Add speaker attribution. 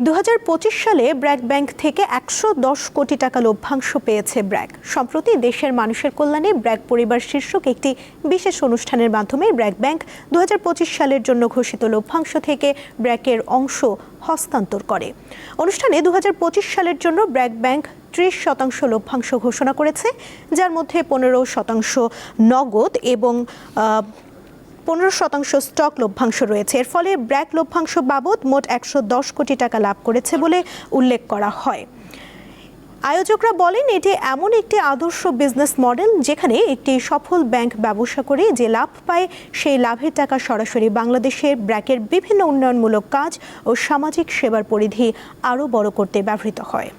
Speaker 1: 2025 সালে ব্র্যাক ব্যাংক থেকে 110 কোটি টাকা লভ্যাংশ পেয়েছে ব্র্যাক। সম্প্রতি দেশের মানুষের কল্যাণে ব্র্যাক পরিবার শীর্ষক একটি বিশেষ অনুষ্ঠানের মাধ্যমে ব্র্যাক ব্যাংক 2025 সালের জন্য ঘোষিত লভ্যাংশ থেকে ব্র্যাকের অংশ হস্তান্তর করে। অনুষ্ঠানে 2025 সালের জন্য ব্র্যাক ব্যাংক 30% লভ্যাংশ ঘোষণা করেছে, যার মধ্যে 15% নগদ এবং 15% স্টক লভ্যাংশ রয়েছে। এর ফলে ব্র্যাক লভ্যাংশ বাবদ মোট 110 কোটি টাকা লাভ করেছে বলে উল্লেখ করা হয়। আয়োজকরা বলেন, এটি এমন একটি আদর্শ বিজনেস মডেল যেখানে একটি সফল ব্যাংক ব্যবসা করে যে লাভ পায় সেই লাভের টাকা সরাসরি বাংলাদেশের ব্র্যাকের বিভিন্ন উন্নয়নমূলক কাজ ও সামাজিক সেবার পরিধি আরও বড় করতে ব্যবহৃত হয়।